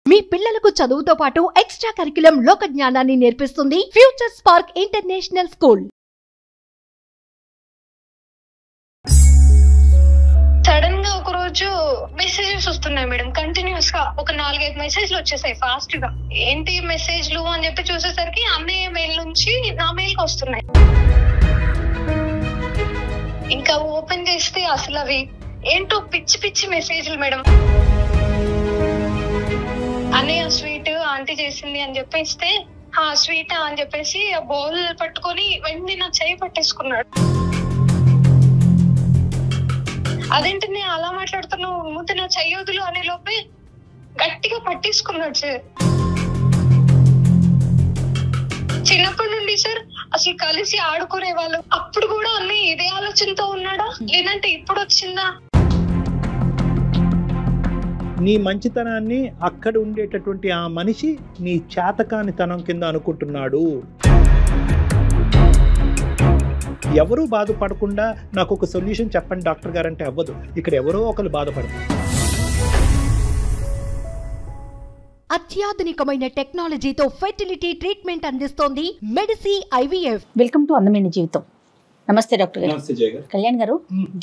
మీ పిల్లలకు చదువుతో పాటు ఎక్స్ట్రా కరిక్యులం లోక జ్ఞానాన్ని నేర్పిస్తుంది future spark international school. Sudden గా ఒక రోజు మెసేజెస్ వస్తున్నాయి మేడం, కంటిన్యూస్ గా ఒక 4-5 మెసేజ్లు వచ్చేసాయి ఫాస్ట్ గా. ఏంటి మెసేజ్లు అని చెప్పి చూసేసరికి అన్నయ్య మెయిల్ నుంచి నా మెయిల్ కి వస్తున్నాయి. ఇంకా ఓపెన్ చేస్తే అసలు అవి ఏంటో పిచ్చి పిచ్చి మెసేజ్లు మేడం. అన్నయ్య స్వీట్ ఆంటీ చేసింది అని చెప్పేస్తే స్వీట్ అని చెప్పేసి ఆ బౌల్ పట్టుకొని వెంటనే నా చెయ్యి పట్టేసుకున్నాడు. అదేంటి నేను అలా మాట్లాడుతున్నావు, ముందు నా చెయ్యొదులు అనే లోపే గట్టిగా పట్టేసుకున్నాడు సార్. చిన్నప్పటి నుండి సార్ అసలు కలిసి ఆడుకునే వాళ్ళు. అప్పుడు కూడా అన్నయ్య ఇదే ఆలోచనతో ఉన్నాడా లేదంటే ఇప్పుడు వచ్చిందా? నీ మంచితనాన్ని అక్కడ ఉండేటటువంటి ఆ మనిషి నీ చేతకానితనం కింద అనుకుంటున్నాడు. ఎవరూ బాధపడకుండా నాకు ఒక సొల్యూషన్ చెప్పండి డాక్టర్ గారు అంటే అవ్వదు. ఇక్కడ ఎవరో ఒకరు బాధపడతారు. అత్యాధునికమైన టెక్నాలజీతో ఫెర్టిలిటీ ట్రీట్మెంట్ అందిస్తోంది మెడిసి IVF. వెల్కమ్ టు అందమైన జీవితం. నమస్తే డాక్టర్ గారు. నమస్తే జయ గారు. కళ్యాణ్ గారు,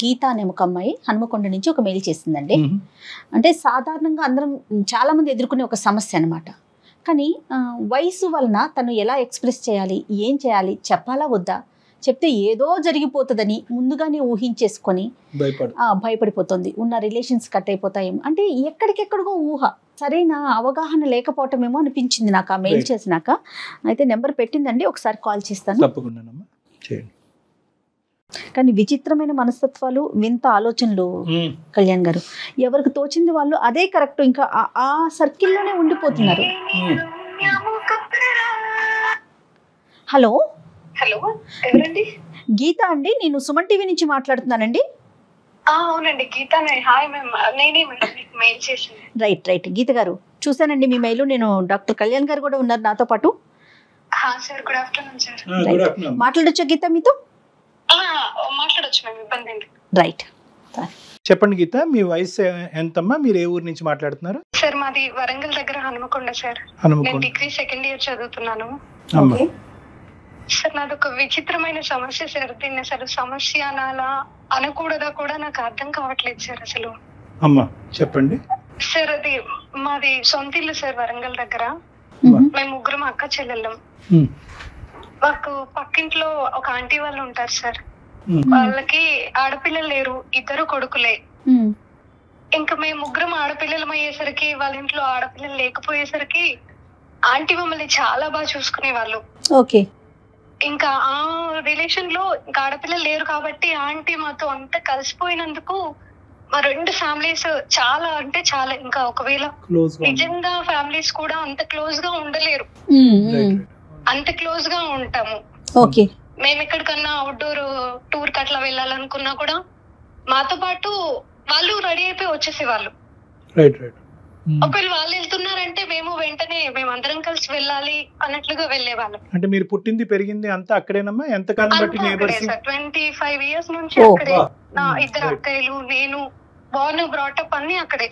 గీత అనే ఒక అమ్మాయి హనుమకొండ నుంచి ఒక మెయిల్ చేసిందండి. అంటే సాధారణంగా అందరం చాలా మంది ఎదుర్కొనే ఒక సమస్య అనమాట. కానీ వయసు వలన తను ఎలా ఎక్స్ప్రెస్ చేయాలి, ఏం చేయాలి, చెప్పాలా వద్దా, చెప్తే ఏదో జరిగిపోతుందని ముందుగానే ఊహించేసుకొని భయపడిపోతుంది. ఉన్న రిలేషన్స్ కట్ అయిపోతాయేమో అంటే ఎక్కడికెక్కడికో ఊహ, సరైన అవగాహన లేకపోవటమేమో అనిపించింది నాకు ఆ మెయిల్ చేసినాక. అయితే నెంబర్ పెట్టిందండి, ఒకసారి కాల్ చేస్తాను. తప్పకుండా చేయండి. కానీ విచిత్రమైన మనస్తత్వాలు, వింత ఆలోచనలు కళ్యాణ్ గారు. ఎవరికి తోచింది వాళ్ళు అదే కరెక్ట్, ఇంకా ఆ సర్కిల్లోనే ఉండిపోతున్నారు. హలో హలో, ఎవరండి? గీత అండి, నేను సుమన్ టీవీ నుంచి మాట్లాడుతున్నానండి. అవునండి గీతానే. హాయ్ మ్యామ్, నేనే మెయిల్ చేసింది. రైట్ గీత గారు, చూసానండి మీ మెయిల్. నేను డాక్టర్ కళ్యాణ్ గారు కూడా ఉన్నారు నాతో పాటు. Sir good afternoon sir. మాట్లాడొచ్చా గీత మీతో? మాట్లాడొచ్చు మ్యామ్, ఇబ్బంది ఏంటి. రైట్, చెప్పండి గీత, మీ వయసు ఎంతమ్మా, మీరు ఏ ఊరు నుంచి మాట్లాడుతున్నారు? సార్ మాది వరంగల్ దగ్గర హనుమకొండ సార్. నేను డిగ్రీ సెకండ్ ఇయర్ చదువుతున్నాను సార్. నాది ఒక విచిత్రమైన సమస్య సార్. దీన్ని అసలు సమస్య అనాలా అనకూడదా కూడా నాకు అర్థం కావట్లేదు సార్ అసలు. అమ్మా చెప్పండి సార్. అది మాది సొంత ఇల్లు సార్, వరంగల్ దగ్గర. మేము ముగ్గురం అక్క చెల్లెళ్ళం. మాకు పక్కింట్లో ఒక ఆంటీ వాళ్ళు ఉంటారు సార్. వాళ్ళకి ఆడపిల్లలు లేరు, ఇద్దరు కొడుకులే. ఇంకా మేము ముగ్గురం ఆడపిల్లలం అయ్యేసరికి వాళ్ళ ఇంట్లో ఆడపిల్లలు లేకపోయేసరికి ఆంటీ మమ్మల్ని చాలా బాగా చూసుకునే వాళ్ళు. ఓకే. ఇంకా ఆ రిలేషన్ లో ఇంకా ఆడపిల్లలు లేరు కాబట్టి ఆంటీ మాతో అంతా కలిసిపోయినందుకు మా రెండు ఫ్యామిలీస్ చాలా అంటే చాలా, ఇంకా ఒకవేళ నిజంగా ఫ్యామిలీస్ కూడా అంత క్లోజ్ గా ఉండలేరు, అంత క్లోజ్ గా ఉంటాము. మేము ఎక్కడికన్నా అవుట్డోర్ టూర్ కి అట్లా వెళ్ళాలనుకున్నా కూడా మాతో పాటు వాళ్ళు రెడీ అయిపోయి వచ్చేసేవాళ్ళు. ఒకవేళ వాళ్ళు వెళ్తున్నారంటే మేము వెంటనే మేమందరం కలిసి వెళ్ళాలి అన్నట్లుగా వెళ్ళేవాళ్ళం. అంటే మీరు పుట్టింది పెరిగింది అంతా అక్కడేనమ్మా? ఎంతకాలం బట్టి? 25 years నుంచి అక్కడే. నా ఇద్దరు అక్కయ్యలు, నేను బోర్న్ బ్రాటప్ అన్ని అక్కడే.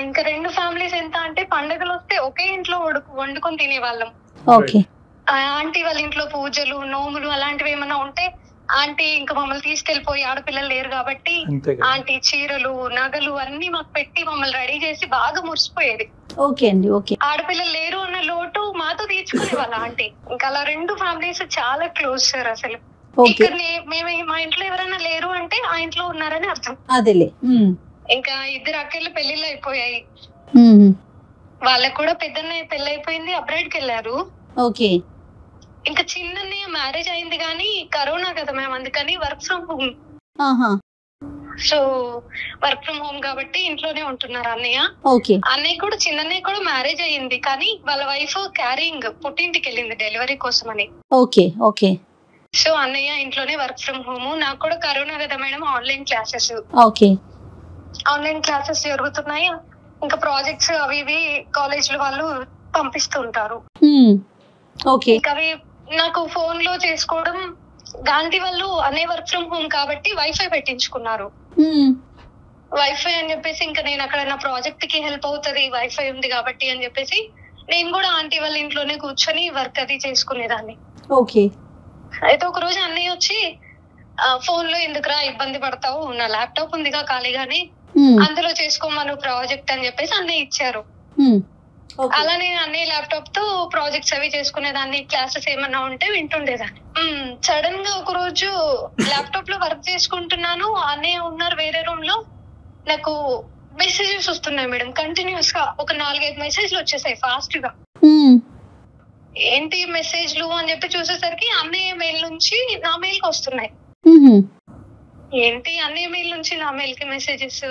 ఇంకా రెండు ఫ్యామిలీస్ ఎంత అంటే పండుగలు వస్తే ఒకే ఇంట్లో వండుకొని తినేవాళ్ళం. ఆంటీ వాళ్ళ ఇంట్లో పూజలు, నోములు అలాంటివి ఏమైనా ఉంటే ఆంటీ ఇంకా మమ్మల్ని తీసుకెళ్లిపోయి, ఆడపిల్లలు లేరు కాబట్టి ఆంటీ చీరలు, నగలు అన్ని మాకు పెట్టి మమ్మల్ని రెడీ చేసి బాగా మురిసిపోయేది. ఆడపిల్లలు లేరు అన్న లోటు మాతో తీర్చుకునే వాళ్ళ ఆంటీ. ఇంకా అలా రెండు ఫ్యామిలీస్ చాలా క్లోజ్ సార్ అసలు. ఇక్కడ మేము మా ఇంట్లో ఎవరైనా లేరు అంటే ఆ ఇంట్లో ఉన్నారని అర్థం. ఇంకా ఇద్దరు అక్కలు పెళ్లిళ్ళు అయిపోయాయి. వాళ్ళకు కూడా పెద్దన్నయ్య పెళ్లి అయిపోయింది, అబ్రాడ్ కి వెళ్ళారు. ఇంకా చిన్నన్నయ్య మ్యారేజ్ అయింది కానీ కరోనా కదా మేము, అందుకని work from home. So work from home కాబట్టి ఇంట్లోనే ఉంటున్నారు అన్నయ్య. అన్నయ్య కూడా, చిన్నన్నయ్య కూడా మ్యారేజ్ అయ్యింది కానీ వాళ్ళ వైఫ్ క్యారింగ్ పుట్టింటికి వెళ్ళింది డెలివరీ కోసం అని. సో అన్నయ్య ఇంట్లోనే వర్క్ ఫ్రమ్ హోమ్. నాకు కూడా కరోనా కదా మేడం, ఆన్లైన్ క్లాసెస్ జరుగుతున్నాయి. ఇంకా ప్రాజెక్ట్స్ అవి ఇవి కాలేజ్ లో వాళ్ళు పంపిస్తుంటారు. అవి నాకు ఫోన్ లో చేసుకోవడం, గాంధీ వాళ్ళు అనే వర్క్ ఫ్రమ్ హోమ్ కాబట్టి వైఫై పెట్టించుకున్నారు. వైఫై అని చెప్పేసి ఇంకా నేను అక్కడ నా ప్రాజెక్ట్ కి హెల్ప్ అవుతుంది వైఫై ఉంది కాబట్టి అని చెప్పేసి నేను కూడా ఆంటీ వాళ్ళ ఇంట్లోనే కూర్చొని వర్క్ అది చేసుకునేదాన్ని. ఓకే. అయితే ఒక రోజు అన్నయ్య వచ్చి ఫోన్ లో ఎందుకురా ఇబ్బంది పడతావు, నా ల్యాప్టాప్ ఉందిగా ఖాళీగానే అందులో చేసుకోమను ప్రాజెక్ట్ అని చెప్పేసి అన్నయ్య ఇచ్చారు. అలా నేను అన్నయ్య ల్యాప్టాప్ తో ప్రాజెక్ట్స్ అవి చేసుకునేదాన్ని, క్లాసెస్ ఏమన్నా ఉంటే వింటుండేదాన్ని. సడన్ గా ఒక రోజు ల్యాప్టాప్ లో వర్క్ చేసుకుంటున్నాను, అన్నయ్య ఉన్నారు వేరే రూమ్ లో. నాకు మెసేజెస్ వస్తున్నాయి మేడం కంటిన్యూస్ గా, ఒక 4-5 మెసేజ్లు వచ్చేసాయి ఫాస్ట్ గా. ఏంటి మెసేజ్లు అని చెప్పి చూసేసరికి అన్నయ్య మెయిల్ నుంచి నా మెయిల్ కి వస్తున్నాయి. ఏంటి అన్నయ్య మెయిల్ నుంచి నా మెయిల్ కి మెసేజెస్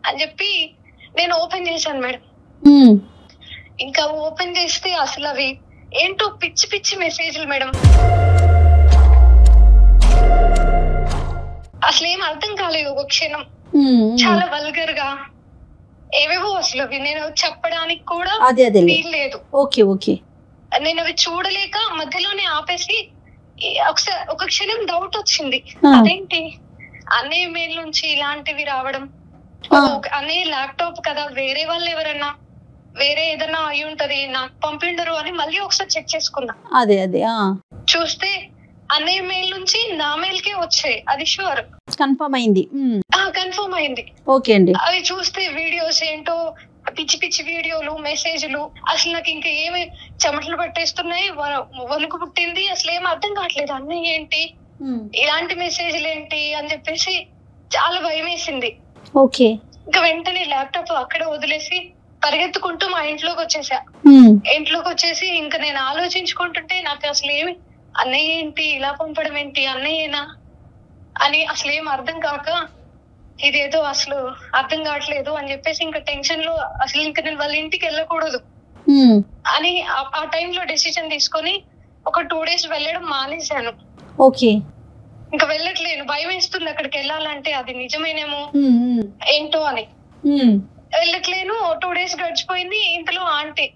అని చెప్పి నేను ఓపెన్ చేశాను మేడం. ఇంకా ఓపెన్ చేస్తే అసలు అవి ఏంటో పిచ్చి పిచ్చి మెసేజ్లు మేడం. అసలు ఏం అర్థం కాలేదు ఒక క్షణం. చాలా వల్గర్ గా ఏవేవో అసలు అవి నేను చెప్పడానికి కూడా వీల్లేదు. నేను అవి చూడలేక మధ్యలోనే ఆపేసి ఒకసారి ఒక క్షణం డౌట్ వచ్చింది, అదేంటి అన్నయ్య మెయిల్ నుంచి ఇలాంటివి రావడం, అన్నయ్య ల్యాప్టాప్ కదా వేరే వాళ్ళు ఎవరన్నా వేరే ఏదన్నా అయి ఉంటది నాకు పంపిండరు అని మళ్ళీ ఒకసారి చెక్ చేసుకున్నా. చూస్తే అన్నయ్య మెయిల్ నుంచి నా మెయిల్ కే వచ్చాయి, అది షూర్ కన్ఫర్మ్ అయింది. ఓకే అండి. అవి చూస్తే వీడియోస్ ఏంటో పిచ్చి పిచ్చి వీడియోలు మెసేజ్లు, అసలు నాకు ఇంకా ఏమి చెమటలు పట్టేస్తున్నాయి, వణుకు పుట్టింది, అసలు ఏం అర్థం కావట్లేదు. అన్నయ్య ఏంటి ఇలాంటి మెసేజ్లు ఏంటి అని చెప్పేసి చాలా భయం వేసింది. ఓకే. ఇంకా వెంటనే ల్యాప్టాప్ అక్కడే వదిలేసి పరిగెత్తుకుంటూ మా ఇంట్లోకి వచ్చేసా. ఇంట్లోకి వచ్చేసి ఇంకా నేను ఆలోచించుకుంటుంటే నాకు అసలు ఏమి అన్నయ్య ఏంటి ఇలా పంపడం ఏంటి అన్నయ్యేనా అని అసలు ఏం అర్థం కాక ఇదేదో అసలు అర్థం కావట్లేదు అని చెప్పేసి ఇంకా టెన్షన్ లో అసలు ఇంకా నేను వాళ్ళ ఇంటికి వెళ్ళకూడదు అని ఆ టైంలో డెసిషన్ తీసుకొని ఒక 2 days వెళ్ళడం మానేశాను. ఓకే. ఇంకా వెళ్ళట్లేను, భయం వేస్తుంది అక్కడికి వెళ్ళాలంటే అది నిజమేనేమో ఏంటో అని వెళ్ళట్లేను. 2 days గడిచిపోయింది. ఇంతలో ఆంటీ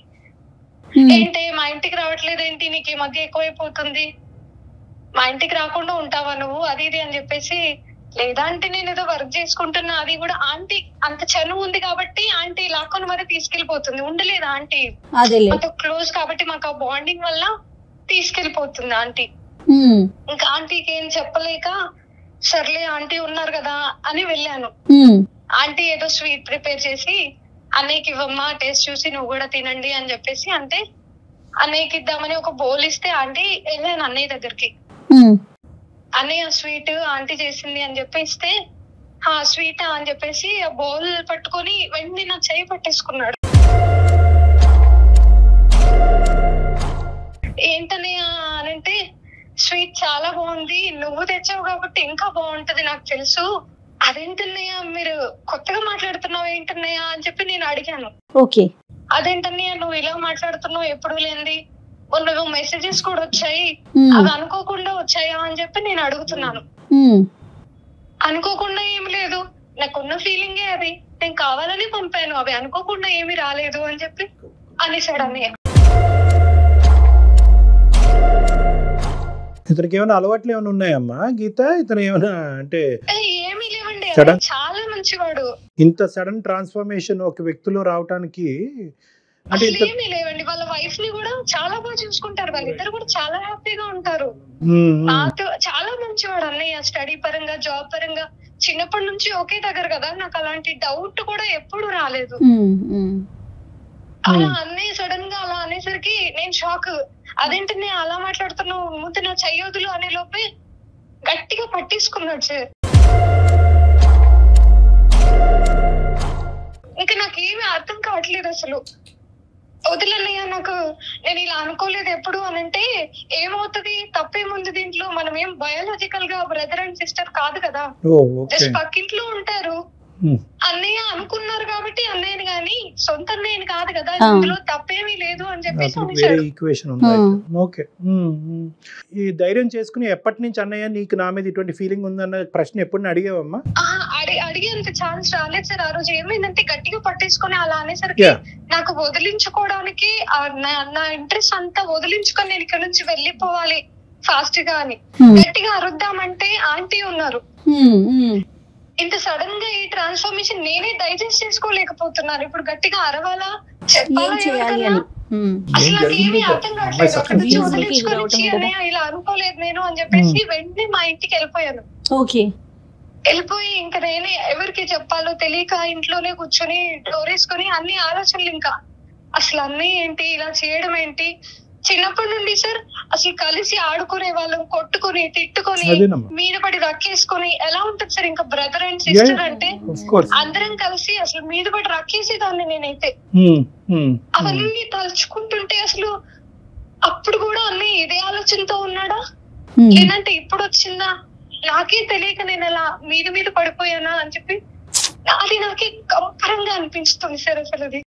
ఏంటి మా ఇంటికి రావట్లేదు ఏంటి, నీకు ఈ మధ్య ఎక్కువైపోతుంది, మా ఇంటికి రాకుండా ఉంటావా నువ్వు అది ఇది అని చెప్పేసి, లేదా అంటే నేను ఏదో వర్క్ చేసుకుంటున్నా, అది కూడా ఆంటీ అంత చనువు ఉంది కాబట్టి ఆంటీ లాక్కొని మరి తీసుకెళ్లిపోతుంది. ఉండలేదు ఆంటీ మాతో క్లోజ్ కాబట్టి మాకు ఆ బాండింగ్ వల్ల తీసుకెళ్లిపోతుంది ఆంటీ. ఇంకా ఆంటీకి ఏం చెప్పలేక సర్లే ఆంటీ ఉన్నారు కదా అని వెళ్ళాను. ఆంటీ ఏదో స్వీట్ ప్రిపేర్ చేసి అన్నయ్యకి ఇవ్వమ్మా టేస్ట్ చూసి నువ్వు కూడా తినండి అని చెప్పేసి అంటే అన్నయ్యకి ఇద్దామని ఒక బౌల్ ఇస్తే ఆంటీ వెళ్ళాను అన్నయ్య దగ్గరికి. అన్నయ్య స్వీట్ ఆంటీ చేసింది అని చెప్పి ఇస్తే ఆ స్వీట్ అని చెప్పేసి ఆ బౌల్ పట్టుకొని వెంటనే నా చెయ్యి పట్టేసుకున్నాడు. ఏంటన్నయ్య అనంటే స్వీట్ చాలా బాగుంది, నువ్వు తెచ్చావు కాబట్టి ఇంకా బాగుంటది నాకు తెలుసు, అదేంటన్నయ్య మీరు కొత్తగా మాట్లాడుతున్నావు ఏంటన్నయ్య అని చెప్పి నేను అడిగాను. ఓకే. అదేంటన్నయ్య నువ్వు ఇలా మాట్లాడుతున్నావు, ఎప్పుడు లేనిది నువ్వు మెసేజెస్ కూడా వచ్చాయి, అవి అనుకోకుండా వచ్చాయా అని చెప్పి నేను అడుగుతున్నాను. అనుకోకుండా ఏమి లేదు, నాకున్న ఫీలింగే అది, నేను కావాలని పంపాను, అవి అనుకోకుండా ఏమి రాలేదు అని చెప్పి అనేసాడు అన్నయ్య. ఇతనికి ఏమైనా అలవాట్లు ఏమైనా ఉన్నాయమ్మా గీత? ఇతను ఏమైనా అంటే ఏమీ లేవండి, చాలా మంచివాడు. ఇంత సడన్ ట్రాన్స్ఫర్మేషన్ ఒక వ్యక్తిలో రావడానికి అంటే ఏమీ లేవండి. వాళ్ళ వైఫ్ ని కూడా చాలా బాగా చూసుకుంటారు, వాళ్ళిద్దరు కూడా చాలా హ్యాపీగా ఉంటారు. చాలా మంచివాడు అన్నయ్య, స్టడీ పరంగా జాబ్ పరంగా చిన్నప్పటి నుంచి ఒకే దగ్గర కదా, నాకు అలాంటి డౌట్ కూడా ఎప్పుడు రాలేదు. అలా అన్నయ్య సడన్ గా అలా అనేసరికి నేను షాక్. అదేంటి నేను అలా మాట్లాడుతున్నావు, ముందు నా చెయ్యొదులు అనే లోపే గట్టిగా పట్టేసుకున్నాడు సార్. ఇంకా నాకేమీ అర్థం కావట్లేదు అసలు. వదిలన్నయ్య నాకు, నేను ఇలా అనుకోలేదు ఎప్పుడు అనంటే ఏమవుతుంది, తప్పేముంది దీంట్లో, మనం ఏం బయాలజికల్ గా బ్రదర్ అండ్ సిస్టర్ కాదు కదా, జస్ట్ పక్కింట్లో ఉంటారు. అన్నయ్య అనుకున్నారు కాబట్టి అన్నయ్యని గాని సొంత అన్నయ్యని కాదు కదా, ఇందులో తప్పేమీ లేదు అని చెప్పేసి. ఓకే. ఈ ధైర్యం చేసుకుని ఎప్పటి నుంచి అన్నయ్య నీకు నా మీద ఇటువంటి ఫీలింగ్ ఉందన్న ప్రశ్న ఎప్పుడు అడిగావమ్మా? అడిగేంత ఛాన్స్ రాలేదు సార్. ఆ రోజు ఏమైందంటే గట్టిగా పట్టేసుకొని అలా అనేసరికి నాకు వదిలించుకోవడానికి నా ఇంట్రెస్ట్ అంతా వదిలించుకొని నేను ఇక్కడ నుంచి వెళ్ళిపోవాలి ఫాస్ట్ గా అని గట్టిగా అరుద్దామంటే ఆంటీ ఉన్నారు. ఇంత సడన్ గా ఈ ట్రాన్స్ఫర్మేషన్ నేనే డైజెస్ట్ చేసుకోలేకపోతున్నాను. ఇప్పుడు గట్టిగా అరవాలా, ఏం చెప్పాలా చేయాలి ఎవరికన్నా? అని. అసలు నాకు ఏమీ అర్థం కావట్లేదు. అక్కడ నుంచి Confused వదిలించుకొని feel "ఛీ అవటం అన్నయ్య, ఇలా అనుకోలేదు నేను" అని చెప్పేసి వెంటనే మా ఇంటికి వెళ్ళిపోయాను. ఓకే. వెళ్ళిపోయి ఇంకా నేనే ఎవరికి చెప్పాలో తెలియక ఇంట్లోనే కూర్చొని డోర్ వేసుకొని అన్ని ఆలోచనలు, ఇంకా అసలు అన్నీ ఏంటి, ఇలా చేయడం ఏంటి. చిన్నప్పటి నుండి సార్ అసలు కలిసి ఆడుకునే వాళ్ళం, కొట్టుకొని తిట్టుకొని అదేనమ్మా. మీద పడి రక్కేసుకొని ఎలా ఉంటది సార్, ఇంకా బ్రదర్ అండ్ సిస్టర్ అంటే Of course. అందరం కలిసి అసలు మీద పడి రక్కేసేదాన్ని నేనైతే. అవన్నీ తలుచుకుంటుంటే అసలు అప్పుడు కూడా అన్నీ ఇదే ఆలోచనతో ఉన్నాడా, లేదంటే ఇప్పుడు వచ్చిందా, నాకే తెలియక నేను అలా మీద పడిపోయానా అని చెప్పి అది నాకే కంపరంగా అనిపిస్తుంది సార్. అసలు అది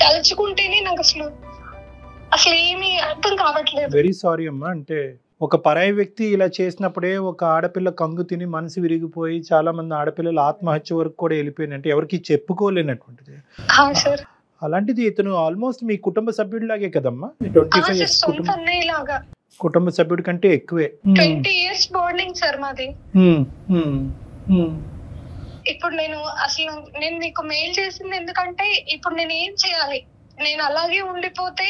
తలుచుకుంటేనే నాకు అసలు ఏమీ అర్థం కావట్లేదు. వెరీ సారీ అమ్మా. అంటే ఒక పరాయి వ్యక్తి ఇలా చేసినప్పుడే ఒక ఆడపిల్ల కంగు తిని మనసు విరిగిపోయి చాలా మంది ఆడపిల్లలు ఆత్మహత్య వరకు కూడా వెళ్ళిపోయింది. అంటే ఎవరికి చెప్పుకోలేనటువంటిది. సార్ అలాంటిది ఇతను ఆల్మోస్ట్ మీ కుటుంబ సభ్యుడిలాగే కదమ్మా. 25 years సొంత అన్నయ్యలాగా, కుటుంబ సభ్యుడి కంటే ఎక్కువే. 20 years బాండింగ్ సార్ మాది. ఇప్పుడు నేను మీకు మెయిల్ చేసింది ఎందుకంటే ఇప్పుడు నేను ఏం చేయాలి, నేను అలాగే ఉండిపోతే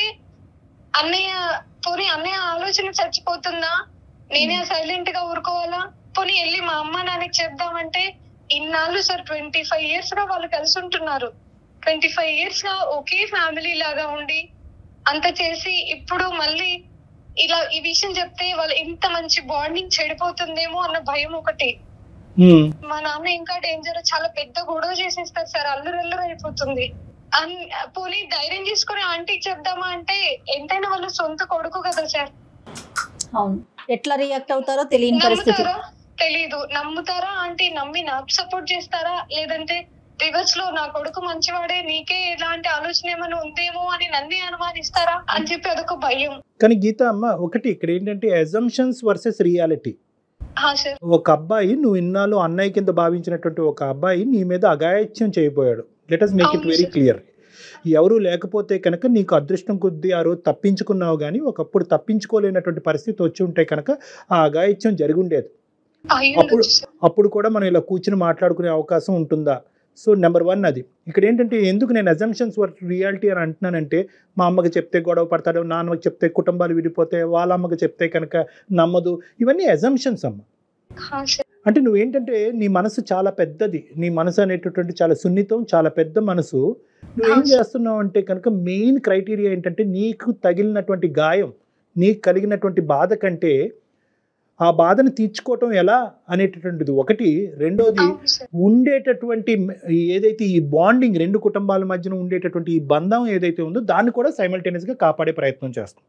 అన్నయ్య ఆలోచన చచ్చిపోతుందా, నేనే సైలెంట్ గా ఊరుకోవాలా, పోనీ వెళ్ళి మా అమ్మ నాన్నకి చెప్దామంటే ఇన్నాళ్ళు సార్ 25 years గా వాళ్ళు కలిసి ఉంటున్నారు. 25 years గా ఒకే ఫ్యామిలీ లాగా ఉండి అంత చేసి ఇప్పుడు మళ్ళీ ఇలా ఈ విషయం చెప్తే వాళ్ళు ఇంత మంచి బాండింగ్ చెడిపోతుందేమో అన్న భయం ఒకటి. మా నాన్న ఇంకా డేంజర్, చాలా పెద్ద గొడవ చేసేస్తారు సార్, అల్లురల్లురు అయిపోతుంది. పోనీ ధైర్యం చేసుకుని ఆంటీకి చెప్దామా అంటే ఎంతైనా వాళ్ళు సొంత కొడుకు కదా సార్. అవును, ఎట్లా రియాక్ట్ అవుతారో తెలియని పరిస్థితి. తెలీదు. నమ్ముతారా ఆంటీ, నమ్మి నాకు సపోర్ట్ చేస్తారా, లేదంటే రివర్స్ లో నా కొడుకు మంచివాడే, నీకే ఇలాంటి ఆలోచన ఏమైనా ఉందేమో అని నన్నే అనుమానిస్తారా అని చెప్పి అదొక భయం. కానీ గీత అమ్మ, ఒకటి ఇక్కడ ఏంటంటే అజంప్షన్స్ వర్సెస్ రియాలిటీ. ఒక అబ్బాయి, నువ్వు ఇన్నాళ్ళు అన్నయ్య కింద భావించినటువంటి ఒక అబ్బాయి నీ మీద అఘాయిత్యం చేయబోయాడు. Let us make it very clear. ఎవరు లేకపోతే కనుక నీకు అదృష్టం కొద్దీ ఆ రోజు తప్పించుకున్నావు, కానీ ఒకప్పుడు తప్పించుకోలేనటువంటి పరిస్థితి వచ్చి ఉంటే కనుక ఆ అఘాయిత్యం జరిగి ఉండేది. అప్పుడు కూడా మనం ఇలా కూర్చుని మాట్లాడుకునే అవకాశం ఉంటుందా? సో నెంబర్ 1 అది. ఇక్కడ ఏంటంటే ఎందుకు నేను అజంప్షన్స్ వర్సెస్ రియాలిటీ అని అంటున్నానంటే, మా అమ్మకి చెప్తే గొడవ పడతాడు, నాన్నకి చెప్తే కుటుంబాలు విడిపోతే, వాళ్ళ అమ్మకి చెప్తే కనుక నమ్మదు, ఇవన్నీ అజంప్షన్స్ అమ్మ. అంటే నువ్వేంటంటే నీ మనసు చాలా పెద్దది, నీ మనసు అనేటటువంటి చాలా సున్నితం, చాలా పెద్ద మనసు. నువ్వేం చేస్తున్నావు అంటే కనుక మెయిన్ క్రైటీరియా ఏంటంటే నీకు తగిలినటువంటి గాయం, నీకు కలిగినటువంటి బాధ కంటే ఆ బాధను తీర్చుకోవటం ఎలా అనేటటువంటిది ఒకటి. రెండోది ఉండేటటువంటి ఏదైతే ఈ బాండింగ్, రెండు కుటుంబాల మధ్యన ఉండేటటువంటి ఈ బంధం ఏదైతే ఉందో దాన్ని కూడా సైమల్టేనియస్ గా కాపాడే ప్రయత్నం చేస్తాం.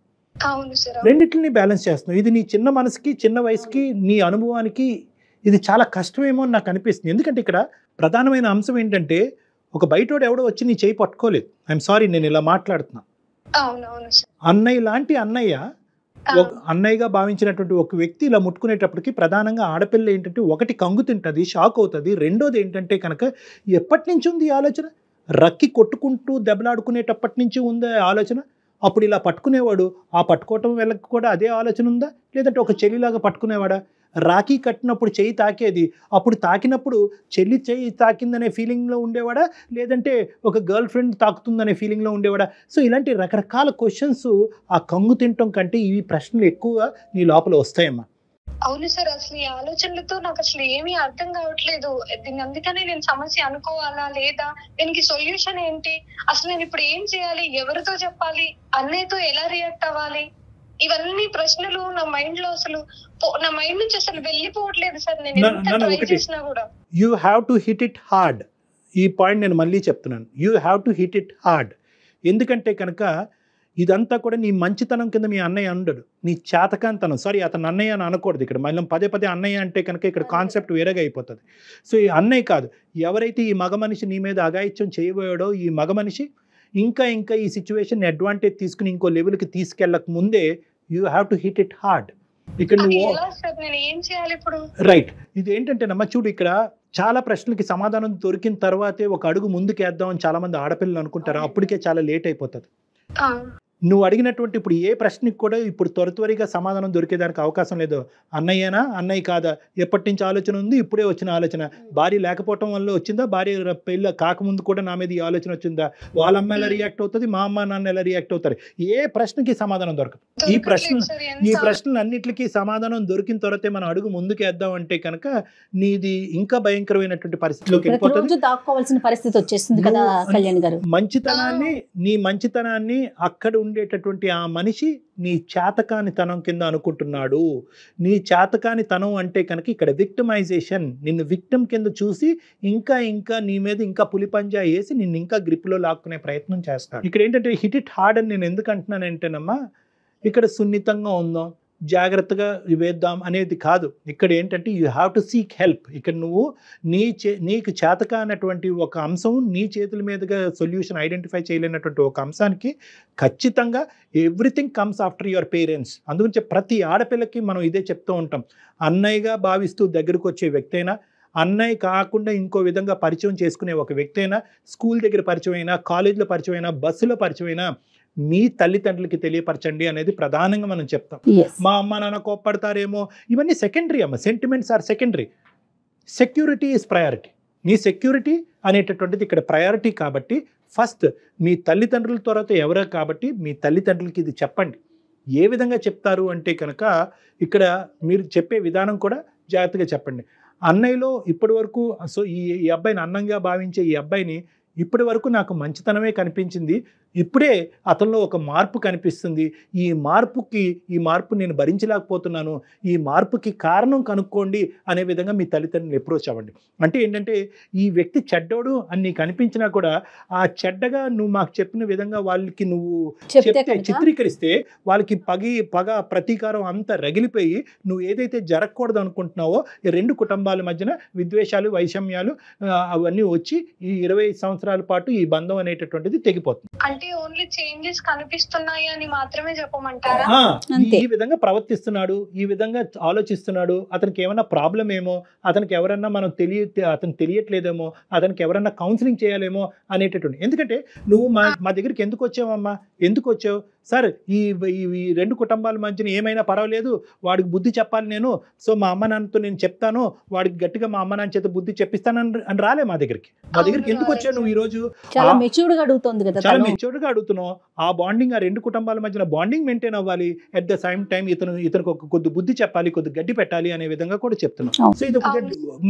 రెండిటిని బ్యాలెన్స్ చేస్తున్నాం. ఇది నీ చిన్న మనసుకి, చిన్న వయసుకి, నీ అనుభవానికి ఇది చాలా కష్టమేమో అని నాకు అనిపిస్తుంది. ఎందుకంటే ఇక్కడ ప్రధానమైన అంశం ఏంటంటే ఒక బయటోడు ఎవడో వచ్చి నీ చేయి పట్టుకోలేదు. ఐఎమ్ సారీ, నేను ఇలా మాట్లాడుతున్నా. అన్నయ్య లాంటి అన్నయ్యగా భావించినటువంటి ఒక వ్యక్తి ఇలా ముట్టుకునేటప్పటికి ప్రధానంగా ఆడపిల్ల ఏంటంటే ఒకటి కంగు తింటుంది, షాక్ అవుతుంది. రెండోది ఏంటంటే కనుక ఎప్పటి నుంచి ఉంది ఈ ఆలోచన, రక్కి కొట్టుకుంటూ దెబ్బలాడుకునేటప్పటి నుంచి ఉంది ఆలోచన. అప్పుడు ఇలా పట్టుకునేవాడు, ఆ పట్టుకోవటం వెళ్ళక కూడా అదే ఆలోచన ఉందా, లేదంటే ఒక చెల్లిలాగా పట్టుకునేవాడా? రాఖీ కట్టినప్పుడు చెయ్యి తాకేది, అప్పుడు తాకినప్పుడు చెల్లి చెయ్యి తాకిందనే ఫీలింగ్లో ఉండేవాడా, లేదంటే ఒక గర్ల్ ఫ్రెండ్ తాకుతుందనే ఫీలింగ్లో ఉండేవాడా? సో ఇలాంటి రకరకాల క్వశ్చన్స్ ఆ కంగు తినటం కంటే ఈ ప్రశ్నలు ఎక్కువగా నీ లోపల వస్తాయమ్మా. అవును సార్, అసలు ఈ ఆలోచనలతో నాకు అసలు ఏమీ అర్థం కావట్లేదు. దీన్ని అందుకనే నేను సమస్య అనుకోవాలా లేదా, దీనికి సొల్యూషన్ ఏంటి, అసలు నేను ఇప్పుడు ఏం చేయాలి, ఎవరితో చెప్పాలి, అన్నయ్యతో ఎలా రియాక్ట్ అవ్వాలి, ఇవన్నీ ప్రశ్నలు నా మైండ్ లో అసలు నా మైండ్ నుంచి అసలు వెళ్ళిపోవట్లేదు సార్. నేను ఎంత ట్రై చేసినా కూడా. You have to hit it hard. ఈ పాయింట్ నేను మళ్ళీ చెప్తున్నాను, you have to hit it hard. ఎందుకంటే కనుక ఇదంతా కూడా నీ మంచితనం కింద మీ అన్నయ్య ఉండడు, నీ చేతకాంతనం. సారీ, అతను అన్నయ్య అని అనకూడదు ఇక్కడ. మళ్ళీ పదే అన్నయ్య అంటే కనుక ఇక్కడ కాన్సెప్ట్ వేరేగా అయిపోతుంది. సో ఈ అన్నయ్య కాదు, ఎవరైతే ఈ మగ మనిషి నీ మీద అఘాయిత్యం చేయబోయాడో ఈ మగ మనిషి ఇంకా ఈ సిచ్యువేషన్ అడ్వాంటేజ్ తీసుకుని ఇంకో లెవెల్కి తీసుకెళ్ళక ముందే you have to hit it hard. ఇక్కడ రైట్. ఇది ఏంటంటే నమ్మ చూడు, ఇక్కడ చాలా ప్రశ్నలకి సమాధానం దొరికిన తర్వాతే ఒక అడుగు ముందుకేద్దామని చాలా మంది ఆడపిల్లలు అనుకుంటారు, అప్పటికే చాలా లేట్ అయిపోతుంది. నువ్వు అడిగినటువంటి ఇప్పుడు ఏ ప్రశ్నకి కూడా ఇప్పుడు త్వరగా సమాధానం దొరికేదానికి అవకాశం లేదు. అన్నయ్యనా అన్నయ్య కాదా, ఎప్పటి నుంచి ఆలోచన ఉంది, ఇప్పుడే వచ్చిన ఆలోచన, భార్య లేకపోవటం వల్ల వచ్చిందా, భార్య పెళ్ళి కాకముందు కూడా నా మీద ఈ ఆలోచన వచ్చిందా, వాళ్ళ అమ్మ ఎలా రియాక్ట్ అవుతుంది, మా అమ్మ నాన్న ఎలా రియాక్ట్ అవుతారు, ఏ ప్రశ్నకి సమాధానం దొరకదు. ఈ ప్రశ్నలు అన్నిటికీ సమాధానం దొరికిన తర్వాతే మనం అడుగు ముందుకేద్దాం అంటే కనుక నీది ఇంకా భయంకరమైనటువంటి పరిస్థితిలోకి వెళ్ళిపోతుంది. దాక్కోవాల్సిన పరిస్థితి వచ్చేస్తుంది కదా కళ్యాణ్ గారు. నీ మంచితనాన్ని అక్కడ ఉండేటటువంటి ఆ మనిషి నీ చేతకానితనం కింద అనుకుంటున్నాడు. నీ చేతకానితనం అంటే కనుక ఇక్కడ విక్టిమైజేషన్, నిన్ను విక్టిమ్ కింద చూసి ఇంకా నీ మీద ఇంకా పులిపంజా వేసి నిన్ను ఇంకా గ్రిప్లో లాక్కునే ప్రయత్నం చేస్తాడు. ఇక్కడ ఏంటంటే హిట్ ఇట్ హార్డ్ అని నేను ఎందుకు అంటున్నానంటేనమ్మా, ఇక్కడ సున్నితంగా ఉందాం, జాగ్రత్తగా వేద్దాం అనేది కాదు. ఇక్కడ ఏంటంటే you have to seek help. ఇక్కడ నువ్వు నీకు చేతకానటువంటి ఒక అంశం, నీ చేతుల మీదుగా సొల్యూషన్ ఐడెంటిఫై చేయలేనటువంటి ఒక అంశానికి ఖచ్చితంగా everything comes after your parents. అందుగురించి ప్రతి ఆడపిల్లకి మనం ఇదే చెప్తూ ఉంటాం. అన్నయ్యగా భావిస్తూ దగ్గరకు వచ్చే వ్యక్తి అయినా, అన్నయ్య కాకుండా ఇంకో విధంగా పరిచయం చేసుకునే ఒక వ్యక్తి అయినా, స్కూల్ దగ్గర పరిచయం అయినా, కాలేజీలో పరిచయం అయినా, బస్సులో పరిచయం అయినా, మీ తల్లిదండ్రులకి తెలియపరచండి అనేది ప్రధానంగా మనం చెప్తాం. మా అమ్మ నాన్న కోప్పడతారేమో, ఇవన్నీ సెకండరీ అమ్మ. Sentiments are secondary. Security is priority. నీ సెక్యూరిటీ అనేటటువంటిది ఇక్కడ ప్రయారిటీ. కాబట్టి ఫస్ట్ మీ తల్లిదండ్రుల తర్వాత ఎవరో కాబట్టి మీ తల్లిదండ్రులకి ఇది చెప్పండి. ఏ విధంగా చెప్తారు అంటే కనుక ఇక్కడ మీరు చెప్పే విధానం కూడా జాగ్రత్తగా చెప్పండి. అన్నయ్యలో ఇప్పటి వరకు ఈ అబ్బాయిని అన్నంగా భావించే ఈ అబ్బాయిని ఇప్పటి వరకు నాకు మంచితనమే కనిపించింది, ఇప్పుడే అతనిలో ఒక మార్పు కనిపిస్తుంది, ఈ మార్పు నేను భరించలేకపోతున్నాను, ఈ మార్పుకి కారణం కనుక్కోండి అనే విధంగా మీ తల్లిదండ్రులు అప్రోచ్ అవ్వండి. అంటే ఏంటంటే ఈ వ్యక్తి చెడ్డోడు అని నీకు అనిపించినా కూడా ఆ చెడ్డగా నువ్వు మాకు చెప్పిన విధంగా వాళ్ళకి నువ్వు చెప్తే చిత్రీకరిస్తే వాళ్ళకి పగ ప్రతీకారం అంతా రగిలిపోయి నువ్వు ఏదైతే జరగకూడదు అనుకుంటున్నావో ఈ రెండు కుటుంబాల మధ్యన విద్వేషాలు, వైషమ్యాలు అవన్నీ వచ్చి ఈ 20 సంవత్సరాల పాటు ఈ బంధం అనేటటువంటిది తెగిపోతుంది. అంటే ఓన్లీ చేంజెస్ కనిపిస్తున్నాయి అని మాత్రమే చెప్పమంటారా? ఈ విధంగా ప్రవర్తిస్తున్నాడు, ఈ విధంగా ఆలోచిస్తున్నాడు, అతనికి ఏమైనా ప్రాబ్లం ఏమో, అతనికి ఎవరన్నా అతను తెలియట్లేదేమో, అతనికి ఎవరన్నా కౌన్సిలింగ్ చేయాలేమో అనేటటువంటి. ఎందుకంటే నువ్వు మా దగ్గరికి ఎందుకు వచ్చావమ్మా, ఎందుకు వచ్చావు సార్, ఈ రెండు కుటుంబాల మధ్యన ఏమైనా పర్వాలేదు, వాడికి బుద్ధి చెప్పాలి నేను, సో మా అమ్మ నాన్నతో నేను చెప్తాను, వాడికి గట్టిగా మా అమ్మ నాన్న చేత బుద్ధి చెప్పిస్తాను అని రాలే మా దగ్గరికి ఎందుకు వచ్చావు నువ్వు? ఈ రోజు చాలా మెచ్యూర్డ్గా అడుగుతుంది కదా, చాలా మెచ్యూర్డ్గా అడుగుతున్నావు. ఆ బాండింగ్, ఆ రెండు కుటుంబాల మధ్యన బాండింగ్ మెయింటైన్ అవ్వాలి. అట్ ద సేమ్ టైం ఇతనికి ఒక కొద్ది బుద్ధి చెప్పాలి, కొద్ది గడ్డి పెట్టాలి అనే విధంగా కూడా చెప్తున్నాం. సో ఇది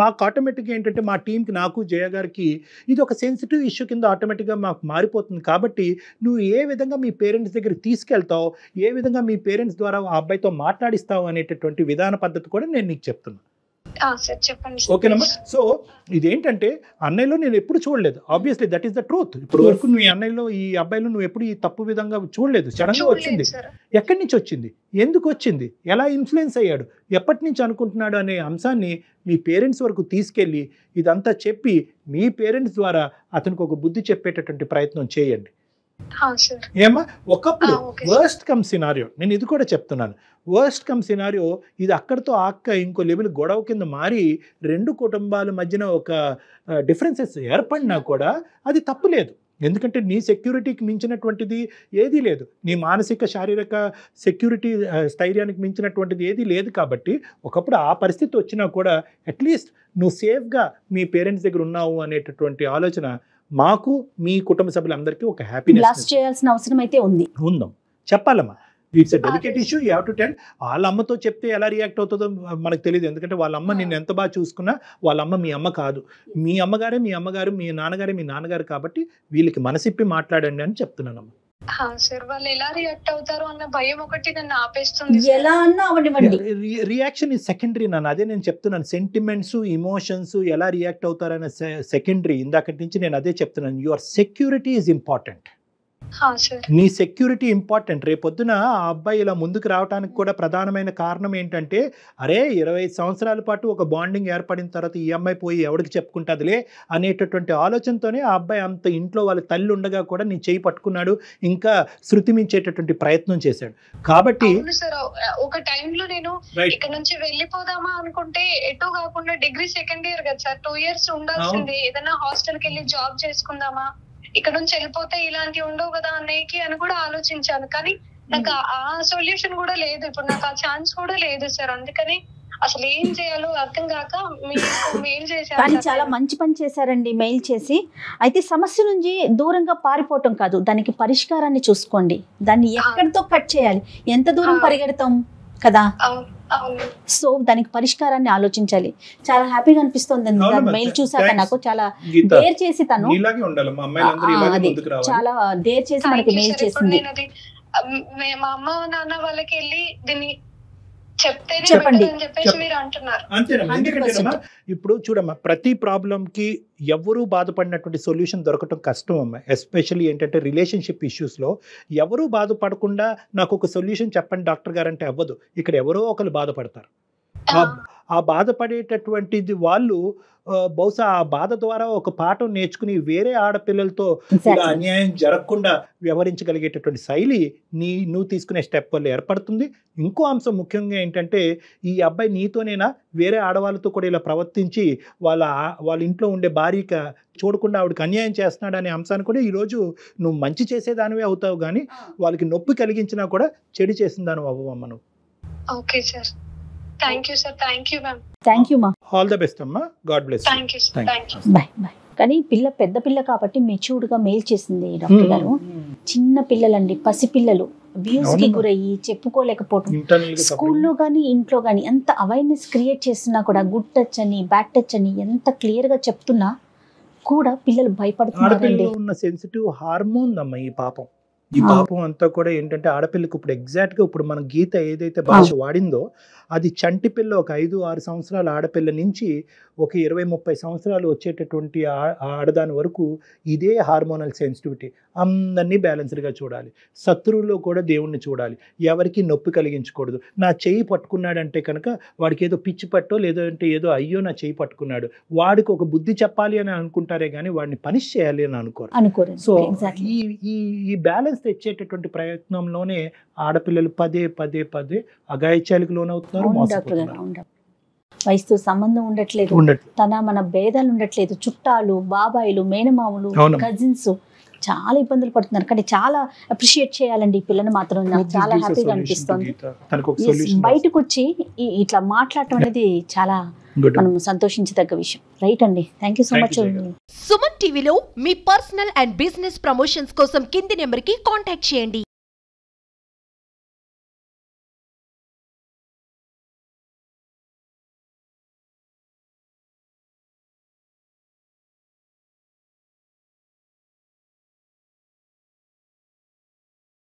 మాకు ఆటోమేటిక్గా ఏంటంటే మా టీంకి, నాకు జయ గారికి ఇది ఒక సెన్సిటివ్ ఇష్యూ కింద ఆటోమేటిక్గా మాకు మారిపోతుంది. కాబట్టి నువ్వు ఏ విధంగా మీ పేరెంట్స్ దగ్గరికి తీసుకెళ్తావు, ఏ విధంగా మీ పేరెంట్స్ ద్వారా ఆ అబ్బాయితో మాట్లాడిస్తావు అనేటటువంటి విధాన పద్ధతి కూడా నేను నీకు చెప్తున్నా. ఓకేనమ్మా? సో ఇదేంటంటే అన్నయ్యలో నేను ఎప్పుడు చూడలేదు. Obviously that is the truth. ఇప్పుడు వరకు నువ్వు ఈ అన్నయ్యలో, ఈ అబ్బాయిలో నువ్వు ఎప్పుడు ఈ తప్పు విధంగా చూడలేదు. సడన్ గా వచ్చింది. ఎక్కడి నుంచి వచ్చింది, ఎందుకు వచ్చింది, ఎలా ఇన్ఫ్లుయెన్స్ అయ్యాడు, ఎప్పటి నుంచి అనుకుంటున్నాడు అనే అంశాన్ని మీ పేరెంట్స్ వరకు తీసుకెళ్ళి ఇదంతా చెప్పి మీ పేరెంట్స్ ద్వారా అతనికి ఒక బుద్ధి చెప్పేటటువంటి ప్రయత్నం చేయండి. ఏమా, ఒకప్పుడు వర్స్ట్ కమ్ సినారియో, నేను ఇది కూడా చెప్తున్నాను, వర్స్ట్ కమ్ సినారియో ఇది అక్కడితో ఇంకో లెవెల్ గొడవ కింద మారి రెండు కుటుంబాల మధ్యన ఒక డిఫరెన్సెస్ ఏర్పడినా కూడా అది తప్పు లేదు. ఎందుకంటే నీ సెక్యూరిటీకి మించినటువంటిది ఏదీ లేదు, నీ మానసిక శారీరక సెక్యూరిటీ స్థైర్యానికి మించినటువంటిది ఏదీ లేదు. కాబట్టి ఒకప్పుడు ఆ పరిస్థితి వచ్చినా కూడా అట్లీస్ట్ నువ్వు సేఫ్గా మీ పేరెంట్స్ దగ్గర ఉన్నావు అనేటటువంటి ఆలోచన మాకు, మీ కుటుంబ సభ్యులందరికీ ఒక హ్యాపీనెస్ చేయాల్సిన అవసరం అయితే ఉందాం. చెప్పాలమ్మా. It's a delicate issue, you have to tell. వాళ్ళ అమ్మతో చెప్తే ఎలా రియాక్ట్ అవుతుందో మనకు తెలియదు. ఎందుకంటే వాళ్ళ అమ్మ నిన్ను ఎంత బాగా చూసుకున్నా వాళ్ళ అమ్మ మీ అమ్మ కాదు. మీ అమ్మగారే మీ అమ్మగారు, మీ నాన్నగారే మీ నాన్నగారు. కాబట్టి వీళ్ళకి మనసిప్పి మాట్లాడండి అని చెప్తున్నానమ్మా. సార్ వాళ్ళు ఎలా రియాక్ట్ అవుతారు అన్న భయం ఒకటి నన్ను ఆపేస్తుంది. ఎలా అన్నా రియాక్షన్ ఇస్ సెకండరీ నాన్న. అదే నేను చెప్తున్నాను, సెంటిమెంట్స్, ఇమోషన్స్ ఎలా రియాక్ట్ అవుతారనే సెకండరీ. ఇందాకటి నుంచి నేను అదే చెప్తున్నాను. Your security is important. నీ సెక్యూరిటీ ఇంపార్టెంట్. రేపొద్దున ఆ అబ్బాయి ఇలా ముందుకు రావడానికి కూడా ప్రధానమైన కారణం ఏంటంటే, అరే 25 సంవత్సరాల పాటు ఒక బాండింగ్ ఏర్పడిన తర్వాత ఈ అమ్మాయి పోయి ఎవరికి చెప్పుకుంటుందిలే అనేటటువంటి ఆలోచనతోనే ఆ అబ్బాయి అంత ఇంట్లో వాళ్ళ తల్లి ఉండగా కూడా నీ చేయి పట్టుకున్నాడు, ఇంకా శృతి మించేటటువంటి ప్రయత్నం చేశాడు. కాబట్టి ఒక టైంలో నేను ఇక్కడ నుంచి వెళ్ళిపోదామా అనుకుంటే ఎటో కాకుండా డిగ్రీ సెకండ్ ఇయర్ కదా సార్, 2 years ఉండాల్సింది, ఏదైనా హాస్టల్కి వెళ్ళి జాబ్ చేసుకుందామా, ఇక్కడ నుంచి వెళ్ళిపోతే ఇలాంటివి ఉండవు కదా అన్నయ్యకి అని కూడా ఆలోచించాను. కానీ నాకు ఆ సొల్యూషన్ కూడా లేదు, ఇప్పుడు నాకు ఆ ఛాన్స్ కూడా లేదు సార్. అందుకని అసలు ఏం చేయాలో అర్థం కాక మీకు మెయిల్ చేశాను. కానీ చాలా మంచి పని చేశారండి మెయిల్ చేసి. అయితే సమస్య నుంచి దూరంగా పారిపోవటం కాదు, దానికి పరిష్కారాన్ని చూసుకోండి. దాన్ని ఎక్కడితో కట్ చేయాలి, ఎంత దూరం పరిగెడతాం కదా, సో దానికి పరిష్కారాన్ని ఆలోచించాలి. చాలా హ్యాపీగా అనిపిస్తుంది మెయిల్ చూసాక నాకు. చాలా డేర్ చేసి తను చాలా డేర్ చేసి మనకి మెయిల్ చేసింది. మా అమ్మ నాన్న వాళ్ళకి వెళ్ళి దీన్ని చెప్పండి ఇప్పుడు చూడమ్మా, ప్రతి ప్రాబ్లం కి ఎవరు బాధపడినటువంటి సొల్యూషన్ దొరకటం కష్టం అమ్మా. ఎస్పెషల్లీ ఏంటంటే రిలేషన్షిప్ ఇష్యూస్ లో ఎవరు బాధపడకుండా నాకు ఒక సొల్యూషన్ చెప్పండి డాక్టర్ గారు అంటే అవ్వదు. ఇక్కడ ఎవరో ఒకరు బాధపడతారు. ఆ బాధపడేటటువంటిది వాళ్ళు బహుశా ఆ బాధ ద్వారా ఒక పాఠం నేర్చుకుని వేరే ఆడపిల్లలతో అన్యాయం జరగకుండా వ్యవహరించగలిగేటటువంటి శైలి నువ్వు తీసుకునే స్టెప్ వల్ల ఏర్పడుతుంది. ఇంకో అంశం ముఖ్యంగా ఏంటంటే, ఈ అబ్బాయి నీతోనేనా వేరే ఆడవాళ్ళతో కూడా ఇలా ప్రవర్తించి వాళ్ళ ఇంట్లో ఉండే భార్యకి చూడకుండా ఆవిడకి అన్యాయం చేస్తున్నాడు అనే అంశాన్ని కూడా ఈరోజు నువ్వు మంచి చేసేదానివే అవుతావు, కానీ వాళ్ళకి నొప్పి కలిగించినా కూడా చెడు చేసిందాను అవ్వమ్మ నువ్వు. Okay sir, thank you sir. Thank you ma'am. Thank you మా. ఆల్ ద బెస్ట్ అమ్మా. God bless. Thank you sir. Thank you. Bye bye. కానీ పెద్ద పిల్ల కాబట్టి మెచ్యూర్డ్ గా మెయిల్ చేసింది డాక్టర్ గారు. చిన్న పిల్లలండి, పసిపిల్లలు అబ్యూస్ కి గురయ్యి చెప్పుకోలేకపోవడం. స్కూల్లో కానీ ఇంట్లో కానీ ఎంత అవేర్నెస్ క్రియేట్ చేస్తున్నా కూడా గుడ్ టచ్ అని బ్యాడ్ టచ్ అని ఎంత క్లియర్ గా చెప్తున్నా కూడా పిల్లలు భయపడుతున్నారండి. ఉన్న సెన్సిటివ్ హార్మోన్ అమ్మ ఈ పాపం. ఈ పాపం అంతా కూడా ఏంటంటే ఆడపిల్లకి ఇప్పుడు ఎగ్జాక్ట్ గా ఇప్పుడు మన గీత ఏదైతే భాష వాడిందో అది చంటి పిల్ల ఒక 5-6 సంవత్సరాల ఆడపిల్ల నుంచి ఒక 20-30 సంవత్సరాలు వచ్చేటటువంటి ఆడదాని వరకు ఇదే హార్మోనల్ సెన్సిటివిటీ. అందరినీ బ్యాలెన్స్డ్గా చూడాలి, శత్రువులో కూడా దేవుణ్ణి చూడాలి, ఎవరికి నొప్పి కలిగించకూడదు. నా చెయ్యి పట్టుకున్నాడంటే కనుక వాడికి ఏదో పిచ్చి పట్టో లేదంటే ఏదో అయ్యో నా చెయ్యి పట్టుకున్నాడు వాడికి ఒక బుద్ధి చెప్పాలి అని అనుకుంటారే కానీ వాడిని పనిష్ చేయాలి అని అనుకోరు. సో ఈ బ్యాలెన్స్ తెచ్చేటటువంటి ప్రయత్నంలోనే ఆడపిల్లలు పదే అఘాయిత్యాలకు లోనవుతున్నారు. వయసుతో సంబంధం ఉండట్లేదు, మన భేదాలు ఉండట్లేదు, చుట్టాలు, బాబాయిలు, మేనమామలు, కజిన్స్ చాలా ఇబ్బందులు పడుతున్నారు. కానీ చాలా అప్రిషియేట్ చేయాలండి ఈ పిల్లని మాత్రం. నాకు చాలా హ్యాపీగా అనిపిస్తుంది. బయటకు వచ్చి ఇట్లా మాట్లాడటం అనేది చాలా మనం సంతోషించదగ్గ విషయం. రైట్ అండి, thank you so much. Suman టీవీలో మీ పర్సనల్ అండ్ బిజినెస్ ప్రమోషన్స్ కోసం కింది నెంబర్ కి కాంటాక్ట్ చేయండి.